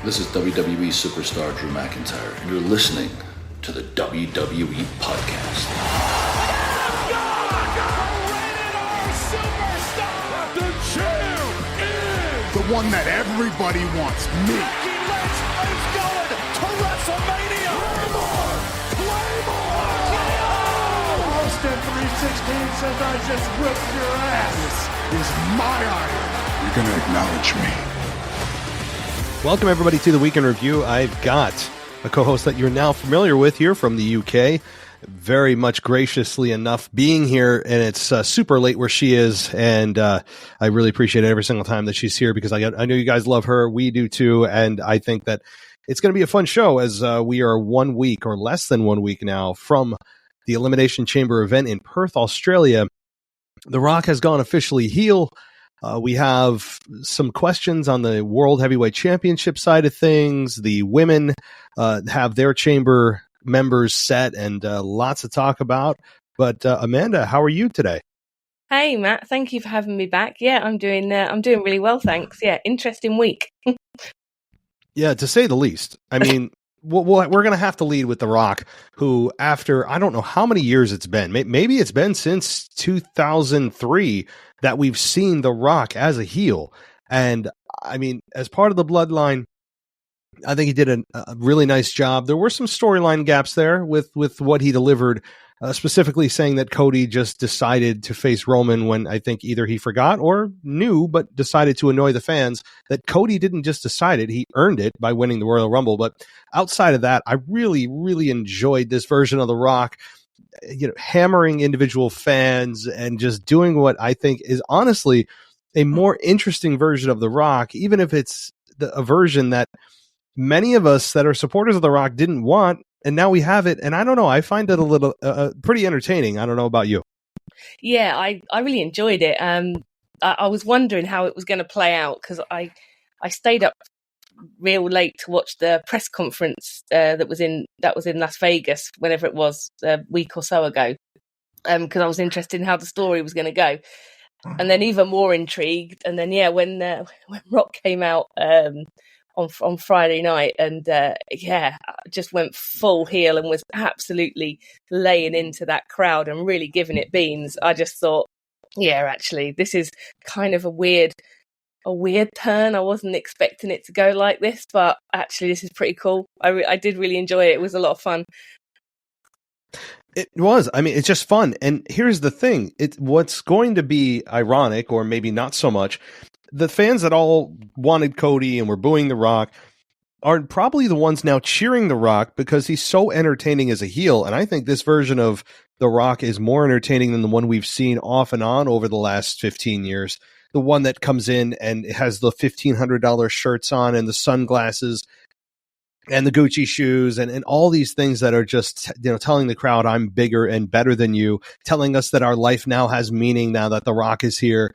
This is WWE superstar Drew McIntyre, and you're listening to the WWE Podcast. The champ is the one that everybody wants, me. Becky Lynch is going to WrestleMania. Claymore! Austin 316 says I just whipped your ass. This is my iron. You're going to acknowledge me. Welcome, everybody, to the Week in Review. I've got a co-host that you're now familiar with here from the UK, very much graciously enough being here, and it's super late where she is, and I really appreciate it every single time that she's here because I know you guys love her. We do too, and I think that it's going to be a fun show as we are 1 week or less than 1 week now from the Elimination Chamber event in Perth, Australia. The Rock has gone officially heel. We have some questions on the World Heavyweight Championship side of things. The women have their chamber members set and lots to talk about. But Amanda, how are you today? Hey, Matt. Thank you for having me back. Yeah, I'm doing really well, thanks. Yeah, interesting week. Yeah, to say the least. I mean, we're going to have to lead with The Rock, who after, I don't know how many years it's been. Maybe it's been since 2003 that we've seen The Rock as a heel. And I mean, as part of the bloodline, I think he did a really nice job. There were some storyline gaps there with what he delivered, specifically saying that Cody just decided to face Roman when I think either he forgot or knew, but decided to annoy the fans. That Cody didn't just decide it, he earned it by winning the Royal Rumble. But outside of that, I really, really enjoyed this version of The Rock, you know, hammering individual fans and just doing what I think is honestly a more interesting version of The Rock, even if it's a version that many of us that are supporters of The Rock didn't want, and now we have it. And I don't know, I find it a little pretty entertaining. I don't know about you. Yeah, I really enjoyed it. I was wondering how it was going to play out because I stayed up real late to watch the press conference that was in Las Vegas, whenever it was, a week or so ago, because I was interested in how the story was going to go, and then even more intrigued. And then when Rock came out on Friday night and just went full heel and was absolutely laying into that crowd and really giving it beans, I just thought, yeah, actually, this is kind of a weird turn. I wasn't expecting it to go like this, but actually this is pretty cool. I did really enjoy it. It was a lot of fun. It was. I mean, it's just fun. And here's the thing. What's going to be ironic, or maybe not so much, the fans that all wanted Cody and were booing The Rock are probably the ones now cheering The Rock because he's so entertaining as a heel. And I think this version of The Rock is more entertaining than the one we've seen off and on over the last 15 years. The one that comes in and has the $1,500 shirts on and the sunglasses and the Gucci shoes and all these things that are just, you know, telling the crowd I'm bigger and better than you, telling us that our life now has meaning now that The Rock is here.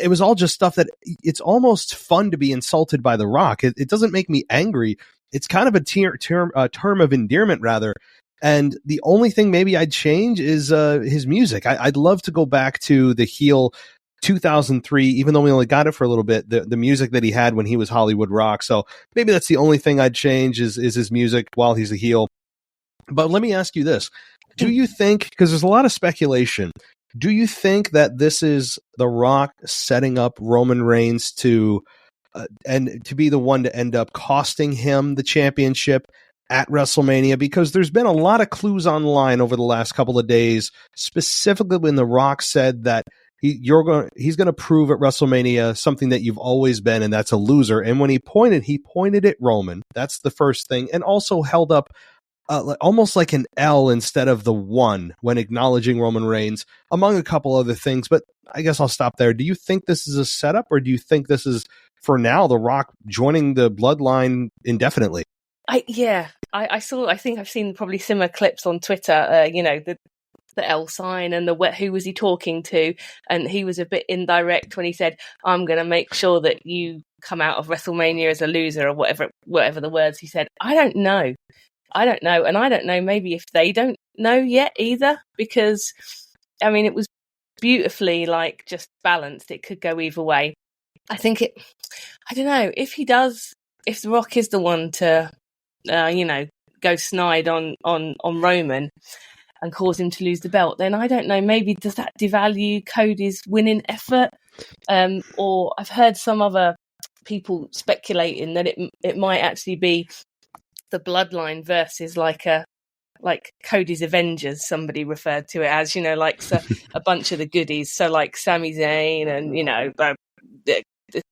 It was all just stuff that it's almost fun to be insulted by The Rock. It doesn't make me angry. It's kind of a term of endearment, rather. And the only thing maybe I'd change is his music. I'd love to go back to the heel 2003, even though we only got it for a little bit, the music that he had when he was Hollywood Rock. So maybe that's the only thing I'd change is his music while he's a heel. But let me ask you this. Do you think, because there's a lot of speculation, do you think that this is The Rock setting up Roman Reigns to be the one to end up costing him the championship at WrestleMania? Because there's been a lot of clues online over the last couple of days, specifically when The Rock said that he's going to prove at WrestleMania something that you've always been, and that's a loser. And when he pointed at Roman. That's the first thing, and also held up almost like an L instead of the 1 when acknowledging Roman Reigns, among a couple other things. But I guess I'll stop there. Do you think this is a setup, or do you think this is, for now, The Rock joining the bloodline indefinitely? I think I've seen probably similar clips on Twitter, the L sign and who was he talking to, and he was a bit indirect when he said, I'm going to make sure that you come out of WrestleMania as a loser, or whatever the words he said. I don't know, and I don't know maybe if they don't know yet either, because I mean, it was beautifully just balanced. It could go either way. I don't know, if he does if The Rock is the one to, go snide on Roman and cause him to lose the belt, then I don't know, maybe does that devalue Cody's winning effort? Or I've heard some other people speculating that it might actually be the bloodline versus like Cody's Avengers, somebody referred to it as, so a bunch of the goodies. So like Sami Zayn and,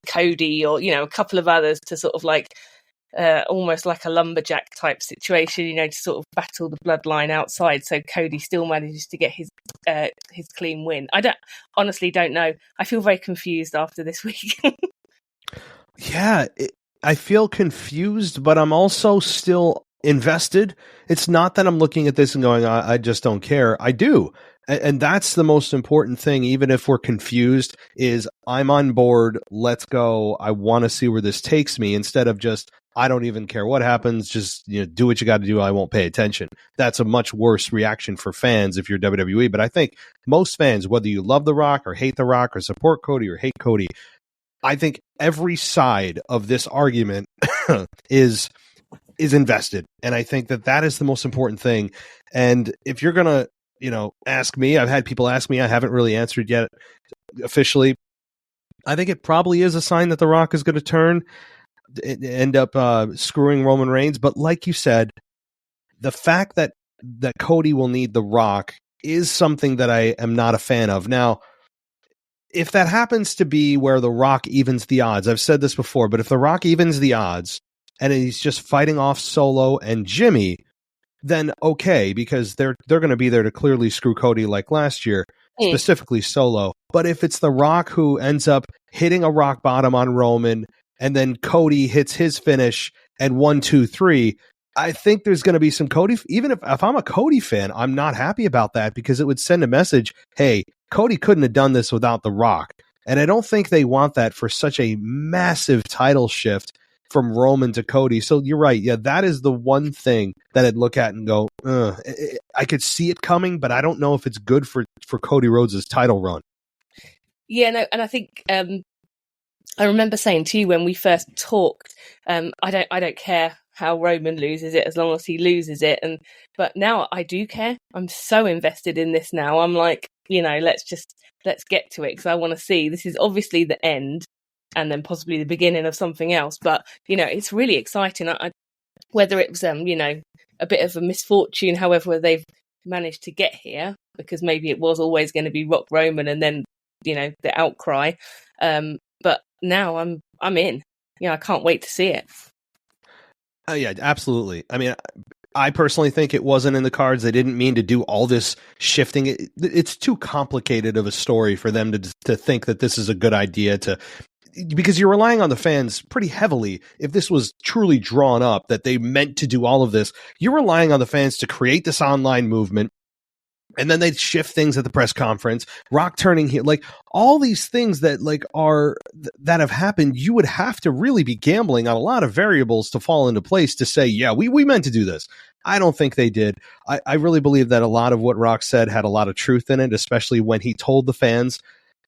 Cody or, a couple of others to sort of like, almost like a lumberjack type situation, to sort of battle the bloodline outside. So Cody still manages to get his clean win. I honestly don't know. I feel very confused after this week. Yeah, I feel confused, but I'm also still invested. It's not that I'm looking at this and going, I just don't care. I do. And that's the most important thing, even if we're confused, is I'm on board. Let's go. I want to see where this takes me instead of just, I don't even care what happens. Just do what you got to do. I won't pay attention. That's a much worse reaction for fans if you're WWE. But I think most fans, whether you love The Rock or hate The Rock or support Cody or hate Cody, I think every side of this argument is invested. And I think that is the most important thing. And if you're going to, ask me, I've had people ask me, I haven't really answered yet officially. I think it probably is a sign that The Rock is going to turn, end up screwing Roman Reigns. But like you said, the fact that Cody will need The Rock is something that I am not a fan of. Now, if that happens to be where The Rock evens the odds, I've said this before, but if The Rock evens the odds and he's just fighting off Solo and Jimmy, then okay, because they're going to be there to clearly screw Cody like last year, specifically Solo. But if it's The Rock who ends up hitting a rock bottom on Roman and then Cody hits his finish and 1, 2, 3, I think there's going to be some Cody. Even if I'm a Cody fan, I'm not happy about that because it would send a message, hey, Cody couldn't have done this without The Rock. And I don't think they want that for such a massive title shift from Roman to Cody. So you're right. Yeah, that is the one thing that I'd look at and go, I could see it coming, but I don't know if it's good for Cody Rhodes' title run. Yeah, no, and I think I remember saying to you when we first talked, I don't care how Roman loses it as long as he loses it. But now I do care. I'm so invested in this now. I'm like, let's get to it because I want to see. This is obviously the end and then possibly the beginning of something else. But, it's really exciting. Whether it was, a bit of a misfortune, however they've managed to get here, because maybe it was always going to be Rock Roman and then, the outcry. But now I'm in. I can't wait to see it. Yeah, absolutely. I mean, I personally think it wasn't in the cards. They didn't mean to do all this shifting. It's too complicated of a story for them to think that this is a good idea because you're relying on the fans pretty heavily. If this was truly drawn up, that they meant to do all of this, you're relying on the fans to create this online movement. And then they'd shift things at the press conference, Rock turning here, like all these things that that have happened. You would have to really be gambling on a lot of variables to fall into place to say, yeah, we meant to do this. I don't think they did. I really believe that a lot of what Rock said had a lot of truth in it, especially when he told the fans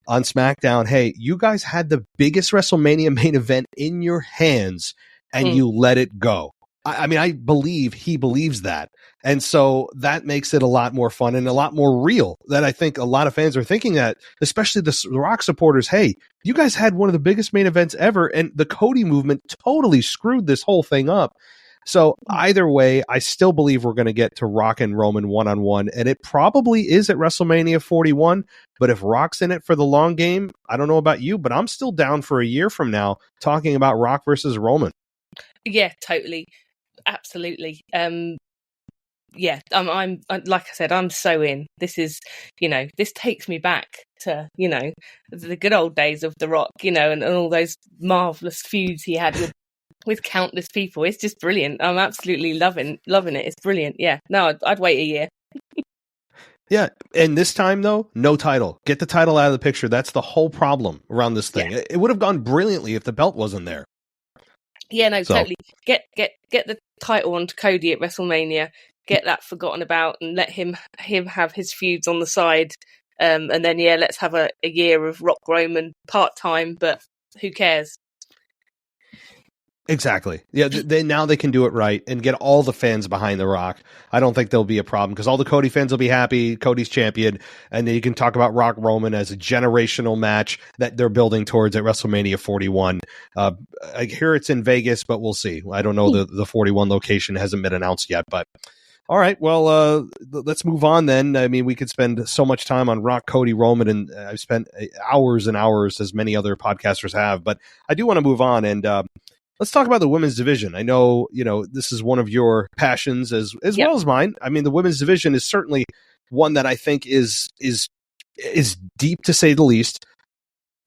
on SmackDown, hey, you guys had the biggest WrestleMania main event in your hands and you let it go. I mean, I believe he believes that. And so that makes it a lot more fun and a lot more real, that I think a lot of fans are thinking that, especially the Rock supporters, hey, you guys had one of the biggest main events ever, and the Cody movement totally screwed this whole thing up. So either way, I still believe we're going to get to Rock and Roman one-on-one, and it probably is at WrestleMania 41. But if Rock's in it for the long game, I don't know about you, but I'm still down for a year from now talking about Rock versus Roman. Yeah, totally. Absolutely. Yeah, I'm like I said, I'm so in. This is, this takes me back to, the good old days of The Rock, and all those marvelous feuds he had with countless people. It's just brilliant. I'm absolutely loving it. It's brilliant. Yeah. No, I'd wait a year. Yeah, and this time though, no title. Get the title out of the picture. That's the whole problem around this thing. Yeah. It would have gone brilliantly if the belt wasn't there. Yeah, no, totally. Get the title onto Cody at WrestleMania. Get that forgotten about, and let him have his feuds on the side. And then let's have a year of Rock Roman part time. But who cares? Exactly. Yeah, now they can do it right and get all the fans behind The Rock. I don't think there'll be a problem because all the Cody fans will be happy. Cody's champion. And then you can talk about Rock Roman as a generational match that they're building towards at WrestleMania 41. I hear it's in Vegas, but we'll see. I don't know. The 41 location hasn't been announced yet, but all right. Well, let's move on then. I mean, we could spend so much time on Rock, Cody, Roman, and I've spent hours and hours as many other podcasters have, but I do want to move on and, let's talk about the women's division. I know, this is one of your passions as well as mine. I mean, the women's division is certainly one that I think is deep to say the least.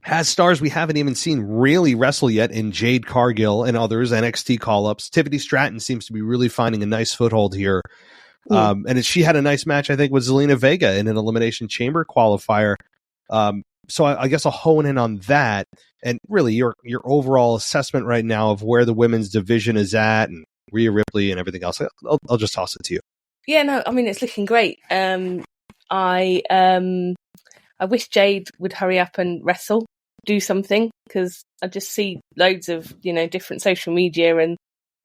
Has stars we haven't even seen really wrestle yet in Jade Cargill and others, NXT call-ups. Tiffany Stratton seems to be really finding a nice foothold here. And she had a nice match, I think, with Zelina Vega in an Elimination Chamber qualifier. So I guess I'll hone in on that and really your overall assessment right now of where the women's division is at and Rhea Ripley and everything else. I'll just toss it to you. Yeah, no, I mean, it's looking great. I wish Jade would hurry up and wrestle, do something, because I just see loads of, different social media and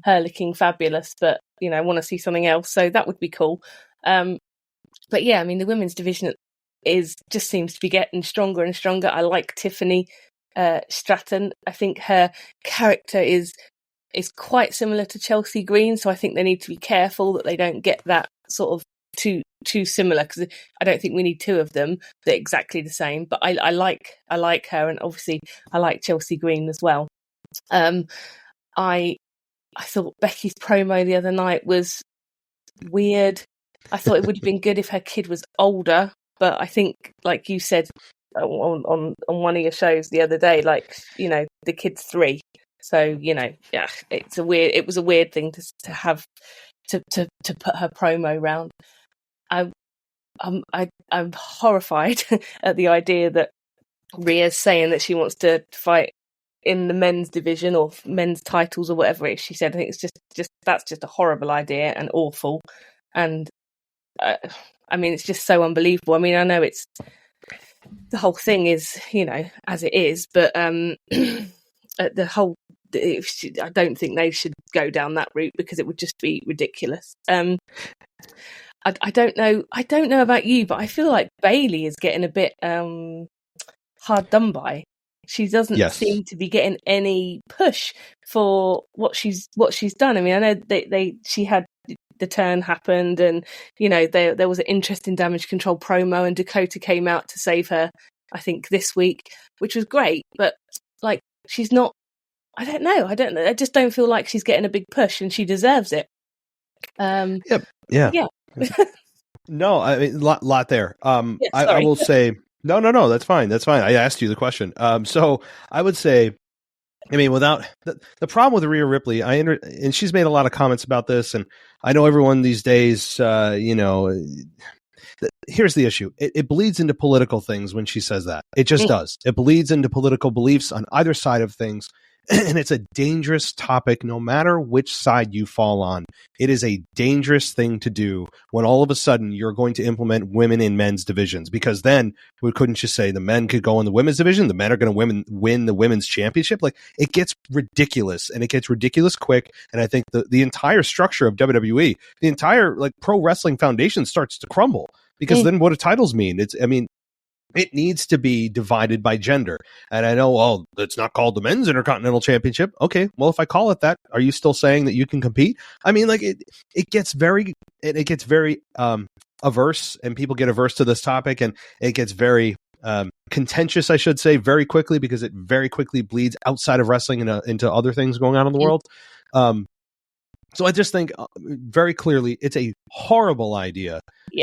her looking fabulous, but, I want to see something else. So that would be cool. But yeah, I mean, the women's division just seems to be getting stronger and stronger. I like Tiffany Stratton. I think her character is quite similar to Chelsea Green, so I think they need to be careful that they don't get that sort of too similar, because I don't think we need two of them that are exactly the same. But I like her, and obviously I like Chelsea Green as well. I thought Becky's promo the other night was weird. I thought it would have been good if her kid was older. But I think, like you said on one of your shows the other day, the kid's 3, so it was a weird thing to have to put her promo round. I'm horrified at the idea that Rhea's saying that she wants to fight in the men's division or men's titles or whatever it is she said. I think it's just that's just a horrible idea and awful, and. I mean, it's just so unbelievable. I mean, I know the whole thing is, as it is, but I don't think they should go down that route because it would just be ridiculous. I don't know about you, but I feel like Bayley is getting a bit hard done by. She doesn't seem to be getting any push for what she's done. I mean, I know she had. The turn happened, and there was an interesting Damage Control promo, and Dakota came out to save her, I think, this week, which was great. But she's not. I don't know. I just don't feel like she's getting a big push, and she deserves it. Yeah. No, I mean, lot there. I will say no. That's fine. I asked you the question. So I would say. I mean, without the problem with Rhea Ripley, and she's made a lot of comments about this, and I know everyone these days, here's the issue. It bleeds into political things when she says that. It just does. It bleeds into political beliefs on either side of things. And it's a dangerous topic, no matter which side you fall on. It is a dangerous thing to do when all of a sudden you're going to implement women in men's divisions, because then we couldn't just say the men could go in the women's division, the men are going to win the women's championship. Like, it gets ridiculous, and it gets ridiculous quick. And I think the entire structure of WWE, the entire pro wrestling foundation starts to crumble, because then what do titles mean? It needs to be divided by gender. And I know, it's not called the Men's Intercontinental Championship. Okay, well, if I call it that, are you still saying that you can compete? I mean, it gets very averse, and people get averse to this topic, and it gets very contentious, I should say, very quickly, because it very quickly bleeds outside of wrestling into other things going on in the world. So I just think very clearly it's a horrible idea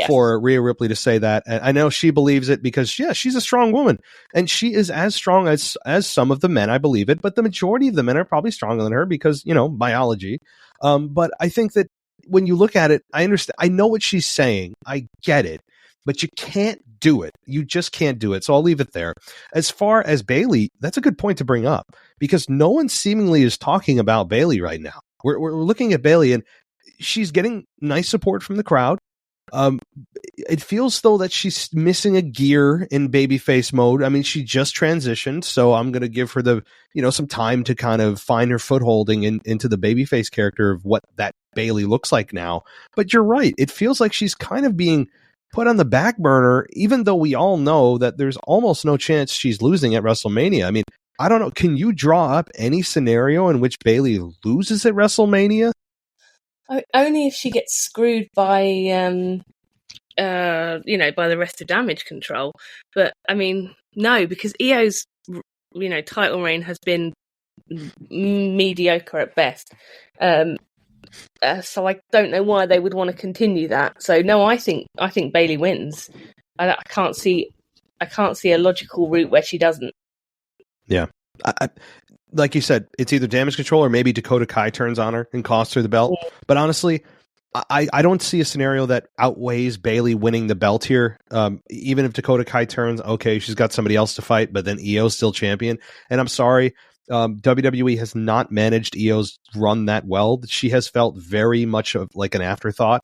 for Rhea Ripley to say that. And I know she believes it because, she's a strong woman, and she is as strong as some of the men. I believe it, but the majority of the men are probably stronger than her because, biology. But I think that when you look at it, I understand. I know what she's saying. I get it, but you can't do it. You just can't do it. So I'll leave it there. As far as Bayley, that's a good point to bring up, because no one seemingly is talking about Bayley right now. We're looking at Bayley, and she's getting nice support from the crowd. It feels though that she's missing a gear in babyface mode. I mean, she just transitioned, so I'm going to give her some time to kind of find her footholding into the babyface character of what that Bayley looks like now. But you're right. It feels like she's kind of being put on the back burner, even though we all know that there's almost no chance she's losing at WrestleMania. I mean, I don't know. Can you draw up any scenario in which Bayley loses at WrestleMania? Only if she gets screwed by, by the rest of Damage Control. But I mean, no, because Io's, title reign has been mediocre at best. So I don't know why they would want to continue that. So no, I think Bayley wins. I can't see a logical route where she doesn't. Yeah. Like you said, it's either Damage Control or maybe Dakota Kai turns on her and costs her the belt. Yeah. But honestly, I don't see a scenario that outweighs Bayley winning the belt here. Even if Dakota Kai turns, okay, she's got somebody else to fight, but then Io's still champion. And I'm sorry, WWE has not managed Io's run that well. She has felt very much of like an afterthought.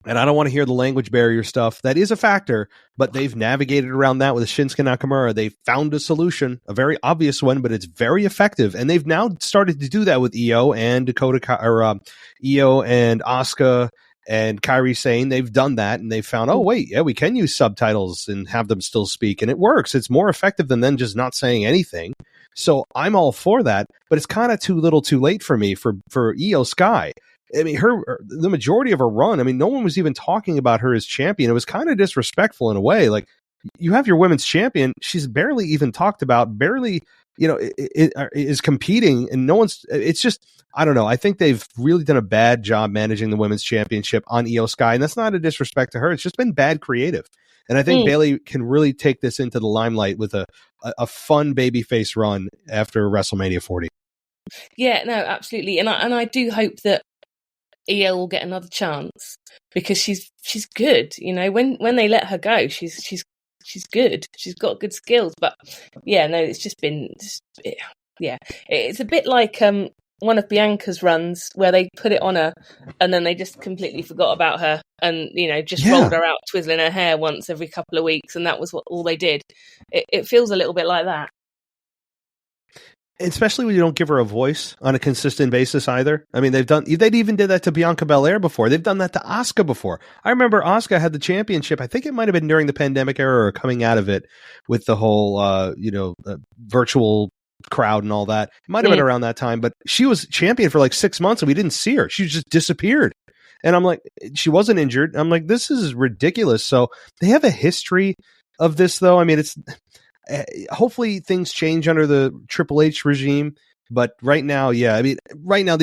And I don't want to hear the language barrier stuff. That is a factor, but they've navigated around that with Shinsuke Nakamura. They've found a solution, a very obvious one, but it's very effective. And they've now started to do that with Io and Io and Asuka and Kairi Sane. They've done that, and they've found, oh, wait, yeah, we can use subtitles and have them still speak. And it works. It's more effective than them just not saying anything. So I'm all for that, but it's kind of too little too late for me for Io Sky. I mean, the majority of her run, I mean, no one was even talking about her as champion. It was kind of disrespectful in a way. Like, you have your women's champion. She's barely even talked about, barely, is competing, and no one's, it's just, I don't know. I think they've really done a bad job managing the women's championship on Io Sky, and that's not a disrespect to her. It's just been bad creative. And I think Bayley can really take this into the limelight with a fun babyface run after WrestleMania 40. Yeah, no, absolutely. And I do hope that Io will get another chance because she's good. When they let her go, she's good. She's got good skills. But yeah, no, it's just been it's a bit like one of Bianca's runs where they put it on her and then they just completely forgot about her and just rolled her out twizzling her hair once every couple of weeks, and that was all they did. It feels a little bit like that. Especially when you don't give her a voice on a consistent basis either. I mean, they even did that to Bianca Belair before. They've done that to Asuka before. I remember Asuka had the championship. I think it might have been during the pandemic era or coming out of it with the whole, virtual crowd and all that. It might have been around that time, but she was champion for like 6 months and we didn't see her. She just disappeared. And I'm like, she wasn't injured. I'm like, this is ridiculous. So they have a history of this though. I mean, hopefully things change under the Triple H regime, but right now, they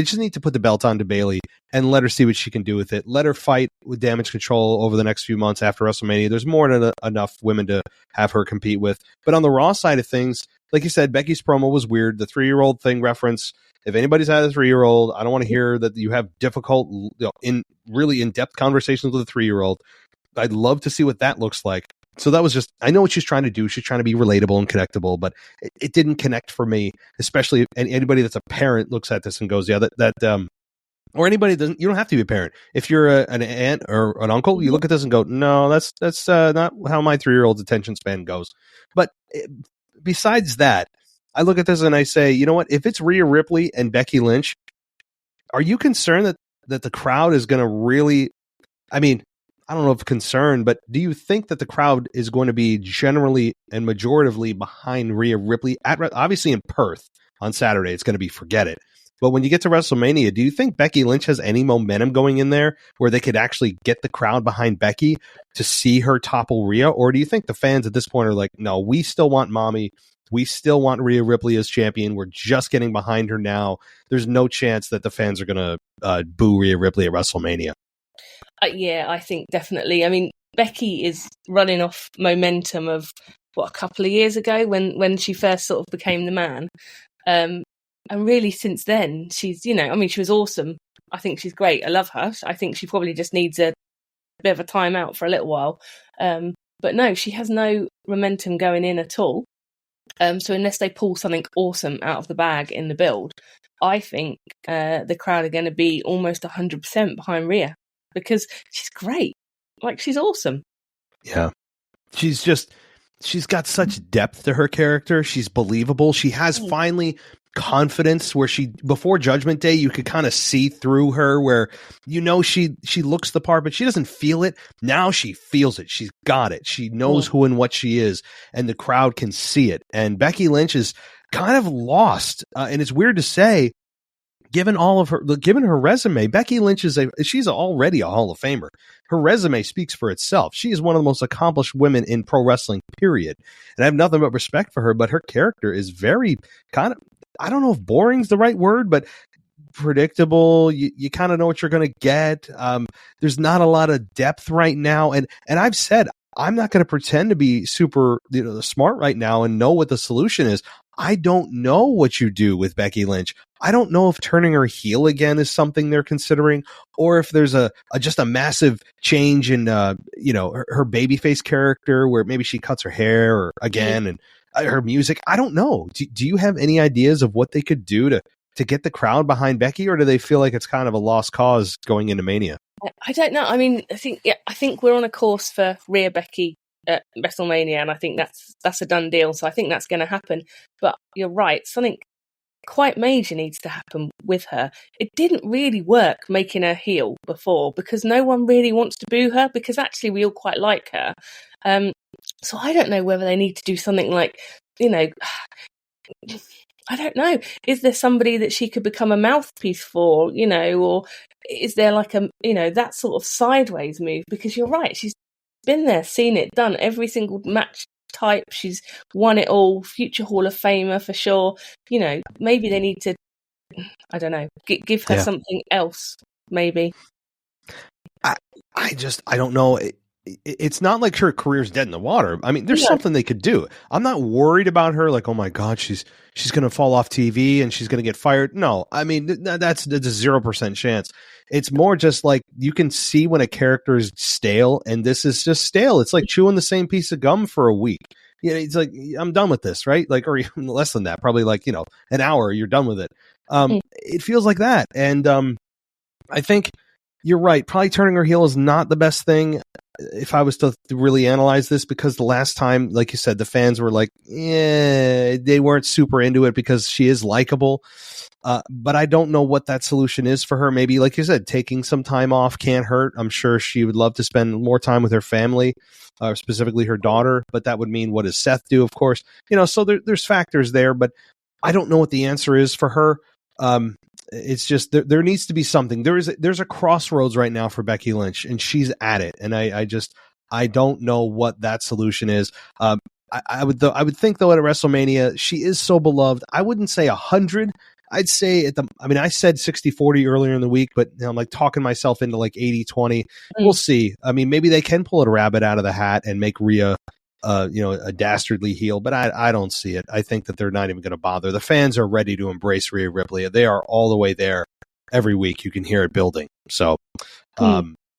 just need to put the belt on to Bayley and let her see what she can do with it. Let her fight with Damage Control over the next few months after WrestleMania. There's more than enough women to have her compete with. But on the Raw side of things, like you said, Becky's promo was weird. The 3-year-old thing reference. If anybody's had a 3-year-old, I don't want to hear that you have difficult, really in-depth conversations with a 3-year-old. I'd love to see what that looks like. So that was just, I know what she's trying to do. She's trying to be relatable and connectable, but it didn't connect for me, especially if anybody that's a parent looks at this and goes, yeah, or anybody doesn't, you don't have to be a parent. If you're an aunt or an uncle, you look at this and go, no, that's not how my 3-year-old's attention span goes. But besides that, I look at this and I say, you know what? If it's Rhea Ripley and Becky Lynch, are you concerned that the crowd is going to really, I mean, I don't know if concerned, but do you think that the crowd is going to be generally and majoritively behind Rhea Ripley obviously in Perth on Saturday? It's going to be forget it. But when you get to WrestleMania, do you think Becky Lynch has any momentum going in there where they could actually get the crowd behind Becky to see her topple Rhea? Or do you think the fans at this point are like, no, we still want mommy. We still want Rhea Ripley as champion. We're just getting behind her now. There's no chance that the fans are going to boo Rhea Ripley at WrestleMania. Yeah, I think definitely. I mean, Becky is running off momentum of a couple of years ago when she first sort of became the man. And really since then, she's, she was awesome. I think she's great. I love her. I think she probably just needs a bit of a time out for a little while. But no, she has no momentum going in at all. So unless they pull something awesome out of the bag in the build, I think the crowd are going to be almost 100% behind Rhea. because she's great. Like, she's awesome. Yeah. She's got such depth to her character. She's believable. She has finally confidence where before Judgment Day, you could kind of see through her where, she looks the part, but she doesn't feel it. Now she feels it. She's got it. She knows who and what she is, and the crowd can see it. And Becky Lynch is kind of lost. And it's weird to say, given her resume, Becky Lynch she's already a Hall of Famer. Her resume speaks for itself. She is one of the most accomplished women in pro wrestling, period. And I have nothing but respect for her, but her character is very kind of, I don't know if boring is the right word, but predictable. You kind of know what you're going to get. There's not a lot of depth right now. And I've said, I'm not going to pretend to be super smart right now and know what the solution is. I don't know what you do with Becky Lynch. I don't know if turning her heel again is something they're considering, or if there's just a massive change in her babyface character where maybe she cuts her hair again and her music. I don't know. Do you have any ideas of what they could do to get the crowd behind Becky, or do they feel like it's kind of a lost cause going into Mania? I don't know. I mean, I think we're on a course for Rhea Becky at WrestleMania, and I think that's a done deal. So I think that's going to happen. But you're right. Something quite major needs to happen with her. It didn't really work making her heel before because no one really wants to boo her, because actually we all quite like her. So I don't know whether they need to do something like, I don't know. Is there somebody that she could become a mouthpiece for, or is there like that sort of sideways move? Because you're right. She's been there, seen it, done every single match type. She's won it all. Future Hall of Famer for sure. Maybe they need to, I don't know, give her something else, maybe. I don't know. It's not like her career's dead in the water. I mean, there's something they could do. I'm not worried about her. Like, oh my God, she's going to fall off TV and she's going to get fired. No, I mean, that's a 0% chance. It's more just like you can see when a character is stale, and this is just stale. It's like chewing the same piece of gum for a week. It's like, I'm done with this, right? Like, or even less than that, probably like, an hour, you're done with it. It feels like that. And I think you're right. Probably turning her heel is not the best thing if I was to really analyze this, because the last time, like you said, the fans were like, they weren't super into it because she is likable. But I don't know what that solution is for her. Maybe, like you said, taking some time off can't hurt. I'm sure she would love to spend more time with her family, specifically her daughter. But that would mean, what does Seth do? Of course, so there's factors there, but I don't know what the answer is for her. It's just there needs to be something. There's a crossroads right now for Becky Lynch, and she's at it. And I don't know what that solution is. I would think though at WrestleMania she is so beloved. I wouldn't say 100. I'd say I said 60-40 earlier in the week, but I'm like talking myself into like 80-20. We'll see. I mean, maybe they can pull a rabbit out of the hat and make Rhea a dastardly heel, but I don't see it. I think that they're not even going to bother. The fans are ready to embrace Rhea Ripley. They are all the way there every week. You can hear it building. So,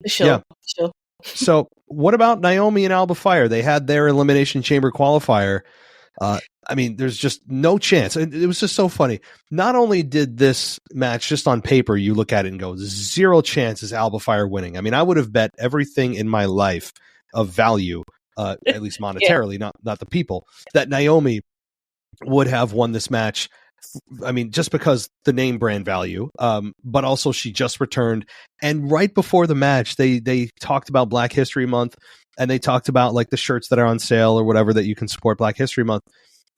sure. So what about Naomi and Alba Fire? They had their Elimination Chamber qualifier. I mean, there's just no chance. It was just so funny. Not only did this match, just on paper, you look at it and go, 0 chances Alba Fire winning. I mean, I would have bet everything in my life of value, at least monetarily, not the people, that Naomi would have won this match. I mean, just because the name brand value, but also she just returned. And right before the match, they talked about Black History Month, and they talked about like the shirts that are on sale or whatever that you can support Black History Month.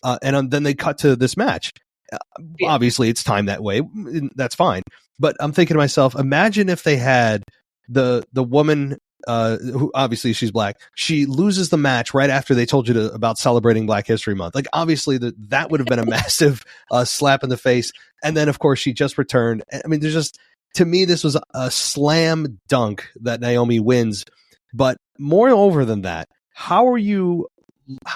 And then they cut to this match. Obviously, it's timed that way. That's fine. But I'm thinking to myself, imagine if they had the woman who obviously she's black. She loses the match right after they told you about celebrating Black History Month. Like, obviously that would have been a massive slap in the face. And then, of course, she just returned. I mean, there's just, to me, this was a slam dunk that Naomi wins. But moreover than that, how are you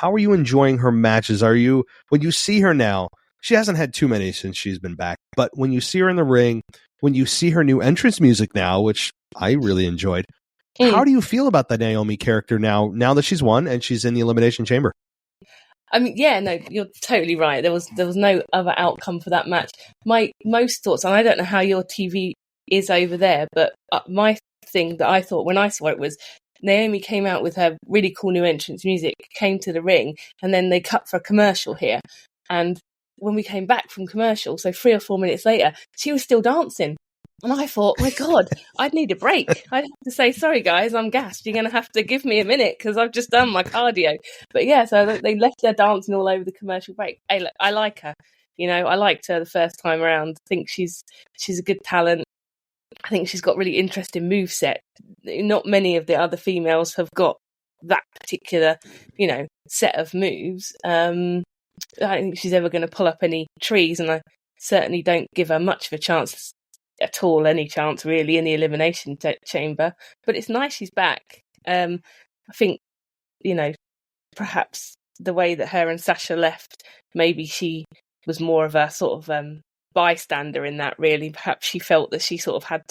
enjoying her matches? When you see her now, she hasn't had too many since she's been back, but when you see her in the ring, when you see her new entrance music now, which I really enjoyed, how do you feel about the Naomi character now that she's won and she's in the Elimination Chamber? I mean, no, you're totally right. There was no other outcome for that match. My most thoughts, and I don't know how your TV is over there, but my thing that I thought when I saw it was Naomi came out with her really cool new entrance music, came to the ring, and then they cut for a commercial here. And when we came back from commercial, so 3 or 4 minutes later, she was still dancing. And I thought, my God, I'd need a break. I'd have to say, sorry, guys, I'm gassed. You're going to have to give me a minute because I've just done my cardio. But yeah, so they left her dancing all over the commercial break. Hey, look, I like her. You know, I liked her the first time around. I think she's a good talent. I think she's got really interesting moveset. Not many of the other females have got that particular, you know, set of moves. I don't think she's ever going to pull up any trees, and I certainly don't give her much of a chance at all, any chance really, in the Elimination Chamber. But it's nice she's back. I think, you know, perhaps the way that her and Sasha left, maybe she was more of a sort of bystander in that, really. Perhaps she felt that she sort of had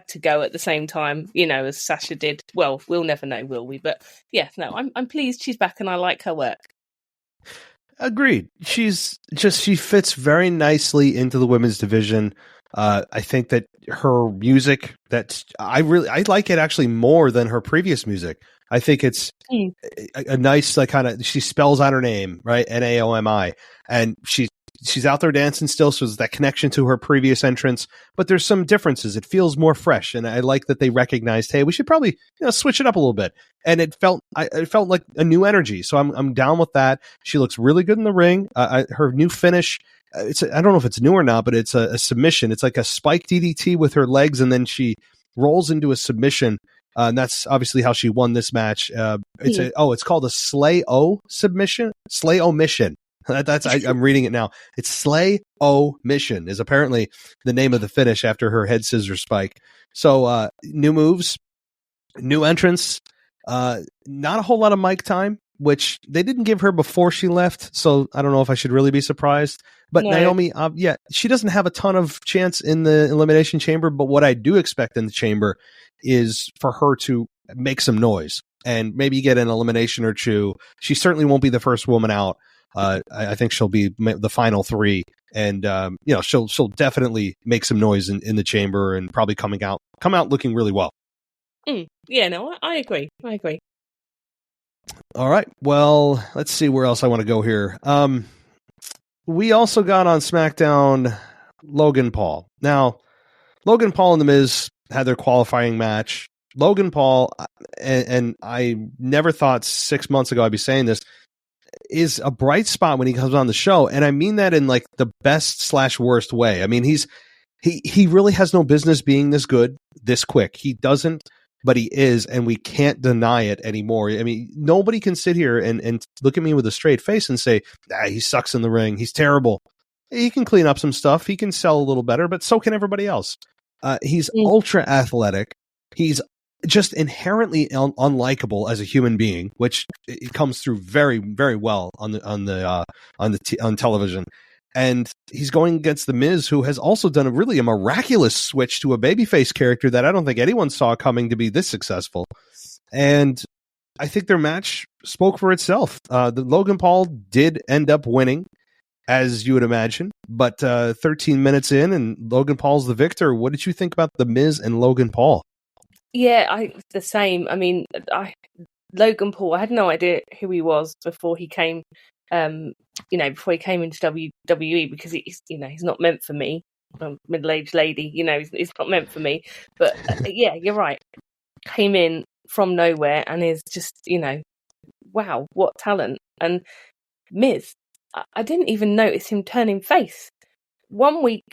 to go at the same time, you know, as Sasha did. Well, we'll never know, will we? But yeah, no, I'm pleased she's back and I like her work. Agreed. She fits very nicely into the women's division. I think that her music, I like it actually more than her previous music. I think it's a nice, like, kind of, she spells out her name, right? Naomi, and she's out there dancing still, so there's that connection to her previous entrance, but there's some differences. It feels more fresh, and I like that they recognized, hey, we should probably, you know, switch it up a little bit. And it felt like a new energy, so I'm down with that. She looks really good in the ring. Her new finish, I don't know if it's new or not, but it's a submission. It's like a spike DDT with her legs, and then she rolls into a submission. And that's obviously how she won this match. It's called a Slay-O submission, Slay-O mission. I'm reading it now. It's Slay-O mission is apparently the name of the finish after her head scissors spike. So new moves, new entrance, not a whole lot of mic time, which they didn't give her before she left. So I don't know if I should really be surprised. But no. Naomi, she doesn't have a ton of chance in the Elimination Chamber. But what I do expect in the Chamber is for her to make some noise and maybe get an elimination or two. She certainly won't be the first woman out. I think she'll be the final 3, and you know, she'll definitely make some noise in the Chamber and probably come out looking really well. Yeah, no, I agree. All right, well, let's see where else I want to go here. We also got on SmackDown Logan Paul. Now, Logan Paul and The Miz had their qualifying match. Logan Paul, and I never thought 6 months ago I'd be saying this, is a bright spot when he comes on the show, and I mean that in like the best / worst way. I mean, he really has no business being this good this quick. He doesn't, but he is, and we can't deny it anymore. I mean, nobody can sit here and look at me with a straight face and say, he sucks in the ring, he's terrible. He can clean up some stuff, he can sell a little better, but so can everybody else. He's ultra athletic. He's just inherently unlikable as a human being, which it comes through very, very well on television. And he's going against The Miz, who has also done a miraculous switch to a babyface character that I don't think anyone saw coming to be this successful. And I think their match spoke for itself. The Logan Paul did end up winning, as you would imagine, but 13 minutes in, and Logan Paul's the victor. What did you think about The Miz and Logan Paul? Yeah, the same. I mean, Logan Paul, I had no idea who he was before he came, before he came into WWE, because he's not meant for me. I'm a middle-aged lady, he's not meant for me. But yeah, you're right. Came in from nowhere and is just, wow, what talent. And Miz, I didn't even notice him turning face. 1 week,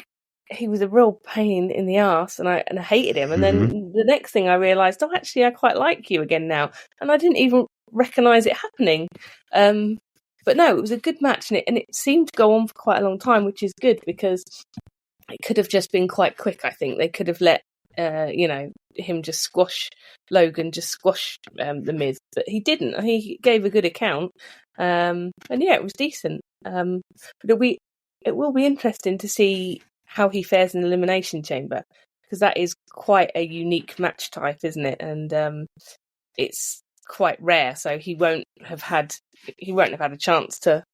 he was a real pain in the arse, and I hated him. And then the next thing I realised, actually, I quite like you again now. And I didn't even recognise it happening. But no, it was a good match, and it seemed to go on for quite a long time, which is good, because it could have just been quite quick, I think. They could have let, him just squash Logan, just squash The Miz. But he didn't. He gave a good account. And yeah, it was decent. But it will be interesting to see how he fares in the Elimination Chamber, because that is quite a unique match type, isn't it? And it's quite rare, so he won't have had a chance to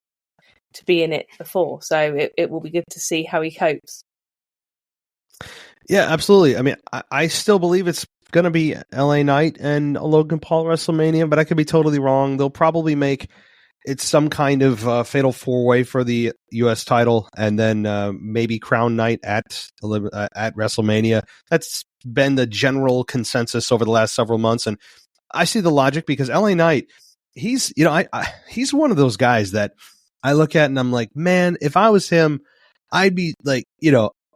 be in it before. So it will be good to see how he copes. Yeah, absolutely. I mean, I still believe it's going to be LA Knight and Logan Paul WrestleMania, but I could be totally wrong. They'll probably make it some kind of fatal four-way for the U.S. title, and then maybe Crown Knight at WrestleMania. That's been the general consensus over the last several months, and I see the logic because LA Knight, he's he's one of those guys that I look at and I'm like, man, if I was him, I'd be like,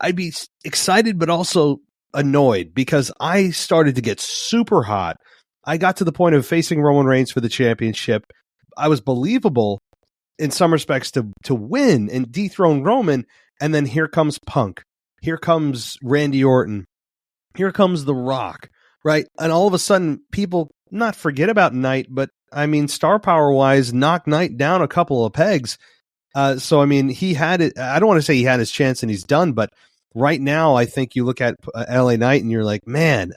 I'd be excited but also annoyed because I started to get super hot. I got to the point of facing Roman Reigns for the championship. I was believable in some respects to win and dethrone Roman, and then here comes Punk. Here comes Randy Orton. Here comes The Rock, right? And all of a sudden, people not forget about Knight, but I mean, star power-wise, knock Knight down a couple of pegs. So, I mean, he had it. I don't want to say he had his chance and he's done, but right now, I think you look at LA Knight and you're like, man,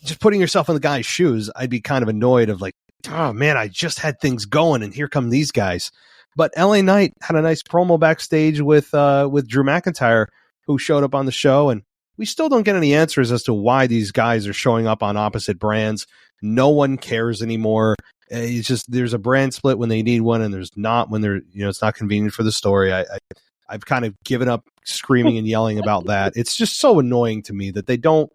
just putting yourself in the guy's shoes, I'd be kind of annoyed of like, oh man, I just had things going and here come these guys. But LA Knight had a nice promo backstage with Drew McIntyre, who showed up on the show, and we still don't get any answers as to why these guys are showing up on opposite brands. No one cares anymore. It's just there's a brand split when they need one, and there's not when they're it's not convenient for the story. I've kind of given up screaming and yelling about that. It's just so annoying to me that they don't.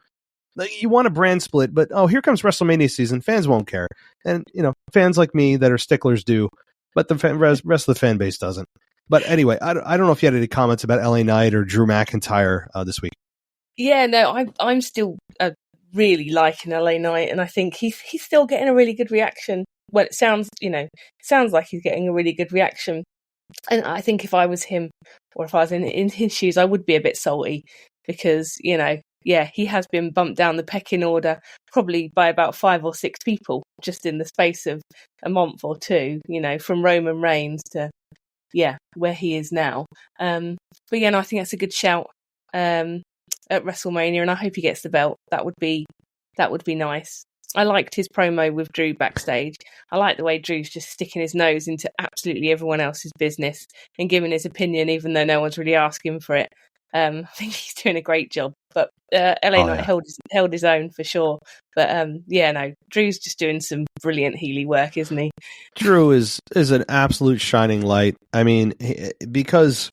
Like, you want a brand split, but here comes WrestleMania season. Fans won't care, and fans like me that are sticklers do, but the rest of the fan base doesn't. But anyway, I don't know if you had any comments about LA Knight or Drew McIntyre this week. Yeah, no, I'm still really liking LA Knight, and I think he's still getting a really good reaction. Well, it sounds like he's getting a really good reaction, and I think if I was him or if I was in his shoes, I would be a bit salty because he has been bumped down the pecking order probably by about 5 or 6 people just in the space of a month or two, from Roman Reigns to, where he is now. But no, I think that's a good shout at WrestleMania, and I hope he gets the belt. That would be nice. I liked his promo with Drew backstage. I like the way Drew's just sticking his nose into absolutely everyone else's business and giving his opinion, even though no one's really asking for it. I think he's doing a great job, but LA Knight held his own for sure. But Drew's just doing some brilliant Healy work, isn't he? Drew is an absolute shining light. I mean, because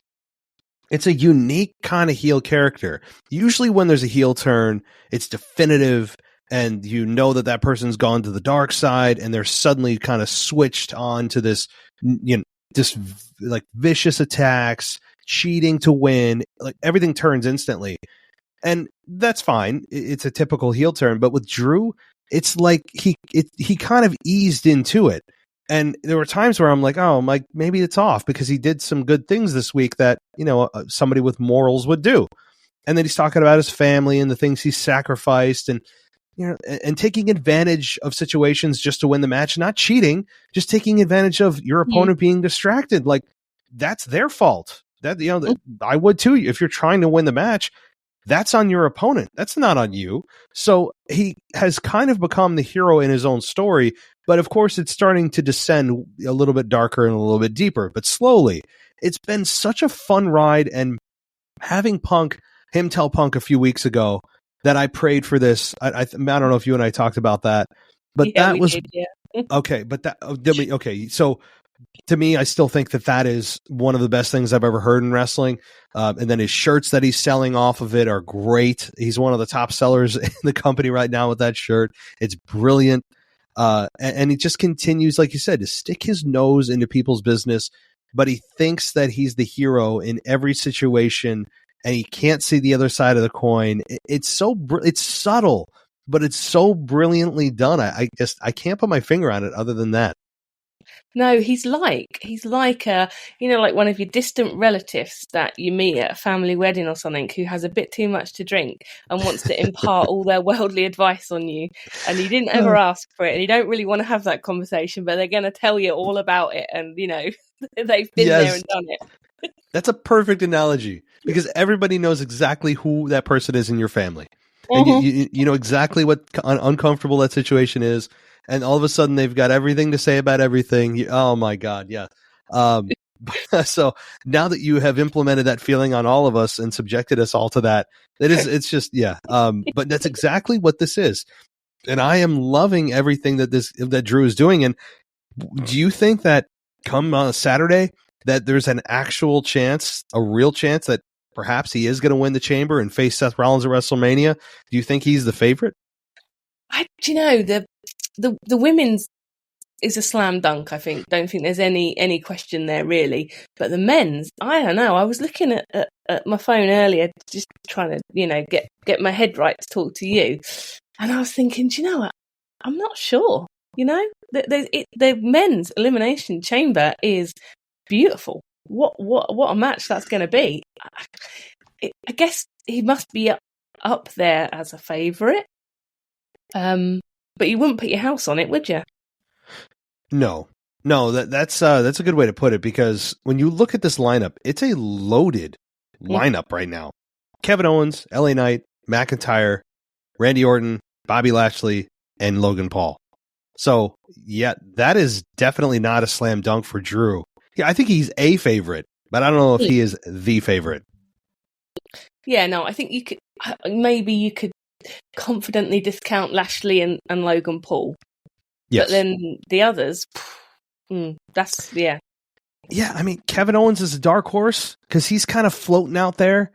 it's a unique kind of heel character. Usually when there's a heel turn, it's definitive, and that person's gone to the dark side, and they're suddenly kind of switched on to this, just like vicious attacks, cheating to win, like everything turns instantly, and that's fine. It's a typical heel turn, but with Drew, it's like he kind of eased into it, and there were times where I'm like, maybe it's off because he did some good things this week that somebody with morals would do, and then he's talking about his family and the things he sacrificed, and and taking advantage of situations just to win the match, not cheating, just taking advantage of your opponent being distracted. Like, that's their fault. That I would too. If you're trying to win the match, that's on your opponent. That's not on you. So he has kind of become the hero in his own story, but of course it's starting to descend a little bit darker and a little bit deeper, but slowly. It's been such a fun ride, and having him tell Punk a few weeks ago that I prayed for this. I don't know if you and I talked about that, but that was okay. But okay. So to me, I still think that is one of the best things I've ever heard in wrestling. And then his shirts that he's selling off of it are great. He's one of the top sellers in the company right now with that shirt. It's brilliant. And he just continues, like you said, to stick his nose into people's business, but he thinks that he's the hero in every situation, and he can't see the other side of the coin. It's subtle, but it's so brilliantly done. I can't put my finger on it other than that. No, he's like like one of your distant relatives that you meet at a family wedding or something, who has a bit too much to drink and wants to impart all their worldly advice on you, and you didn't ever ask for it, and you don't really want to have that conversation, but they're going to tell you all about it, and they've been there and done it. That's a perfect analogy, because everybody knows exactly who that person is in your family, and you know exactly what uncomfortable that situation is. And all of a sudden, they've got everything to say about everything. Oh my God, yeah. So now that you have implemented that feeling on all of us and subjected us all to that, it's just, yeah. But that's exactly what this is. And I am loving everything that Drew is doing. And do you think that come Saturday that there's an actual chance, a real chance that perhaps he is going to win the chamber and face Seth Rollins at WrestleMania? Do you think he's the favorite? The women's is a slam dunk, I think. Don't think there's any question there, really. But the men's, I don't know. I was looking at my phone earlier, just trying to, get my head right to talk to you. And I was thinking, do you know what? I'm not sure. The men's Elimination Chamber is beautiful. What a match that's going to be. I guess he must be up there as a favourite. But you wouldn't put your house on it, would you? No, that's a good way to put it, because when you look at this lineup, it's a loaded lineup right now. Kevin Owens, LA Knight, McIntyre, Randy Orton, Bobby Lashley, and Logan Paul. So, yeah, that is definitely not a slam dunk for Drew. Yeah, I think he's a favorite, but I don't know if he is the favorite. Yeah, no, I think you could confidently discount Lashley and Logan Paul. Yes. But then the others, that's, yeah. Yeah, I mean, Kevin Owens is a dark horse because he's kind of floating out there.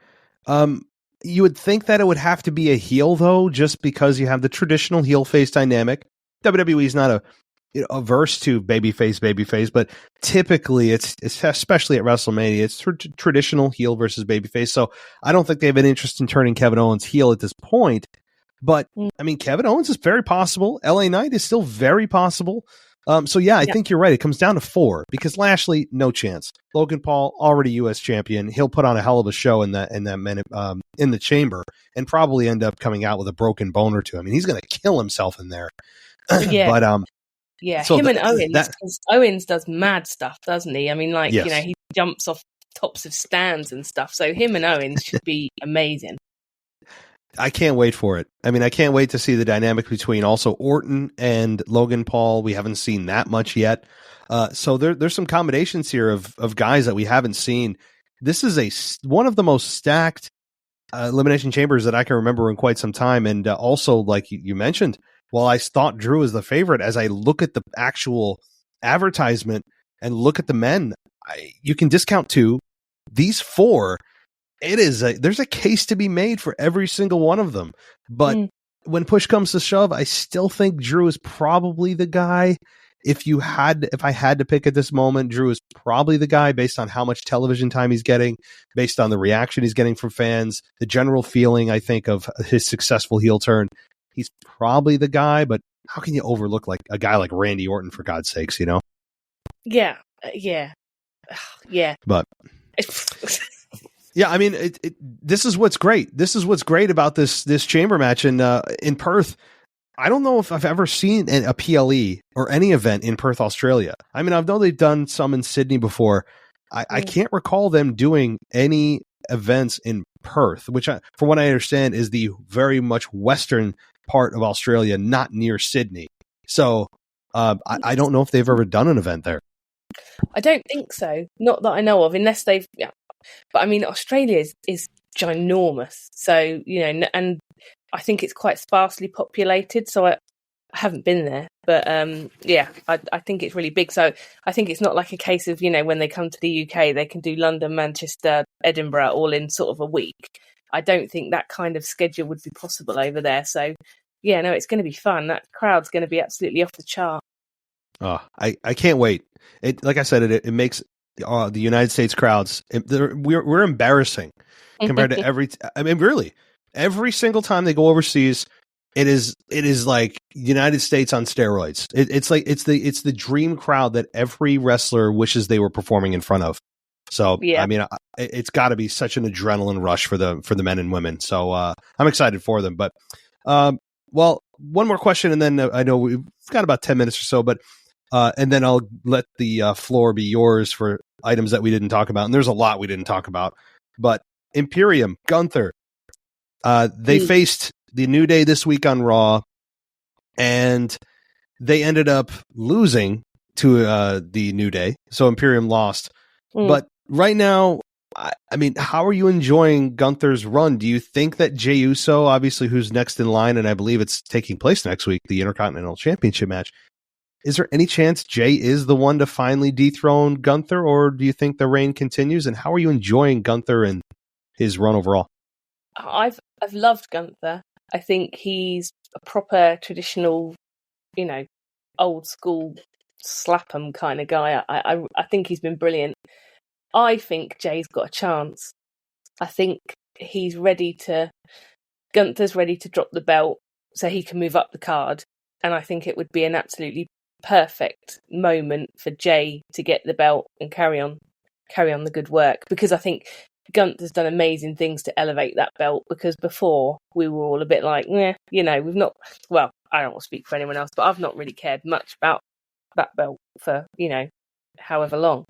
You would think that it would have to be a heel, though, just because you have the traditional heel-face dynamic. WWE is not averse to babyface, but typically it's especially at WrestleMania, it's traditional heel versus babyface. So I don't think they have an interest in turning Kevin Owens heel at this point. But I mean, Kevin Owens is very possible. LA Knight is still very possible. So yeah, I think you're right. It comes down to 4 because Lashley, no chance. Logan Paul, already U.S. champion. He'll put on a hell of a show in the chamber and probably end up coming out with a broken bone or two. I mean, he's going to kill himself in there. Yeah. But yeah, so him and Owens, because Owens does mad stuff, doesn't he? I mean, he jumps off tops of stands and stuff. So him and Owens should be amazing. I can't wait for it. I mean, I can't wait to see the dynamic between also Orton and Logan Paul. We haven't seen that much yet. So there's some combinations here of guys that we haven't seen. This is one of the most stacked Elimination Chambers that I can remember in quite some time. And also, like you mentioned, while I thought Drew was the favorite, as I look at the actual advertisement and look at the men, you can discount 2. These 4, there's a case to be made for every single one of them. But when push comes to shove, I still think Drew is probably the guy. If I had to pick at this moment, Drew is probably the guy based on how much television time he's getting, based on the reaction he's getting from fans, the general feeling, I think, of his successful heel turn. He's probably the guy, but how can you overlook like a guy like Randy Orton, for God's sakes, Yeah. But yeah, I mean, this is what's great. This is what's great about this chamber match in Perth. I don't know if I've ever seen a PLE or any event in Perth, Australia. I mean, I know they've done some in Sydney before. I can't recall them doing any events in Perth, which, from what I understand, is the very much western part of Australia, not near Sydney. So I don't know if they've ever done an event there. I don't think so. Not that I know of, unless they've... Yeah. But I mean, Australia is ginormous. So, and I think it's quite sparsely populated. So I haven't been there. But I think it's really big. So I think it's not like a case of, when they come to the UK, they can do London, Manchester, Edinburgh all in sort of a week. I don't think that kind of schedule would be possible over there. So, yeah, no, it's going to be fun. That crowd's going to be absolutely off the chart. Oh, I can't wait. Like I said, it makes the United States crowds, we're embarrassing compared to really, every single time they go overseas, it is like United States on steroids. It's the dream crowd that every wrestler wishes they were performing in front of. So, yeah. I mean, it's got to be such an adrenaline rush for the men and women. So I'm excited for them. But, well, one more question, and then I know we've got about 10 minutes or so, but and then I'll let the floor be yours for items that we didn't talk about. And there's a lot we didn't talk about. But Imperium, Gunther, they faced the New Day this week on Raw, and they ended up losing to the New Day. So Imperium lost. But right now, I mean, how are you enjoying Gunther's run? Do you think that Jey Uso, obviously who's next in line, and I believe it's taking place next week, the Intercontinental Championship match, is there any chance Jey is the one to finally dethrone Gunther, or do you think the reign continues? And how are you enjoying Gunther and his run overall? I've loved Gunther. I think he's a proper traditional, old school slap 'em kind of guy. I think he's been brilliant. I think Jay's got a chance. I think Gunther's ready to drop the belt so he can move up the card. And I think it would be an absolutely perfect moment for Jay to get the belt and carry on the good work. Because I think Gunther's done amazing things to elevate that belt, because before we were all a bit like, we've not, well, I don't want to speak for anyone else, but I've not really cared much about that belt for, however long,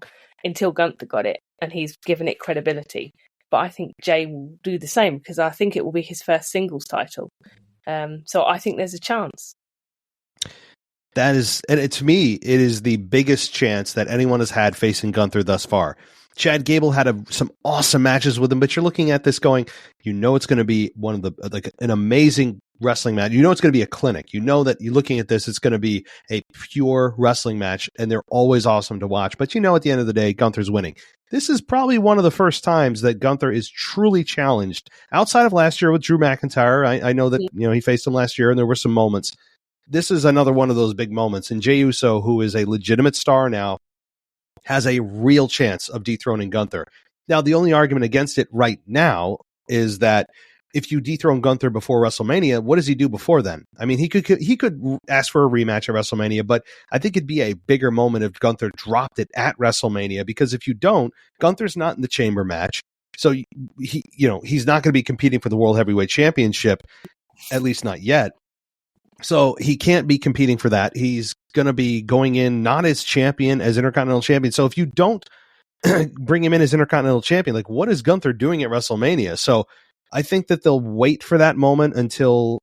until Gunther got it, and he's given it credibility. But I think Jay will do the same, because I think it will be his first singles title. So I think there's a chance. That is, and to me, it is the biggest chance that anyone has had facing Gunther thus far. Chad Gable had some awesome matches with him, but you're looking at this going, it's going to be one of an amazing wrestling match. It's going to be a clinic. That you're looking at this, it's going to be a pure wrestling match, and they're always awesome to watch. But at the end of the day, Gunther's winning. This is probably one of the first times that Gunther is truly challenged outside of last year with Drew McIntyre. I know that, he faced him last year and there were some moments. This is another one of those big moments. And Jey Uso, who is a legitimate star now, has a real chance of dethroning Gunther. Now, the only argument against it right now is that if you dethrone Gunther before WrestleMania, what does he do before then? I mean, he could ask for a rematch at WrestleMania, but I think it'd be a bigger moment if Gunther dropped it at WrestleMania, because if you don't, Gunther's not in the chamber match. So he's not going to be competing for the World Heavyweight Championship, at least not yet. So he can't be competing for that. He's going to be going in not as champion, as Intercontinental Champion. So if you don't bring him in as Intercontinental Champion, what is Gunther doing at WrestleMania? So I think that they'll wait for that moment until